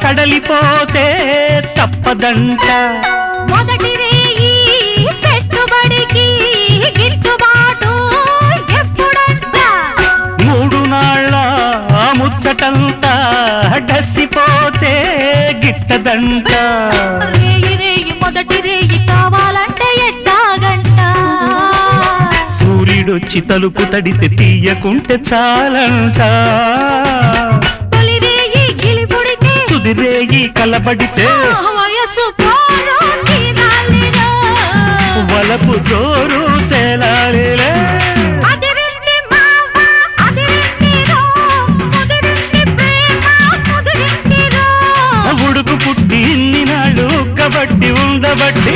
సడలిపోతే తప్పదంట. మొదటి రేయి పెట్టుబడికి గిట్టుబాటు ఎప్పుడంట. 3 నాళ్ళ ముచ్చటంతా డసిపోతే గిట్టదంట. రేయి మొదటి రేయి కావాలంటే ఎట్టాగంట. సూర్యుడొచ్చి తలుపు తడితే తీయకుంటే చాలంట. తొలి రేయి గిలిపుడితే తుది రేయి కలబడితే వయసు కోరు తీరాలిరో. వలపు జోరు తేలాలిలే. అదిరింది మావ అదిరిందిరో, ముదిరింది ప్రేమ ముదిరిందిరో. ఉడుకు పుట్టి ఇన్ని నాళ్ళు ఉక్కబట్టి ఉండబట్టి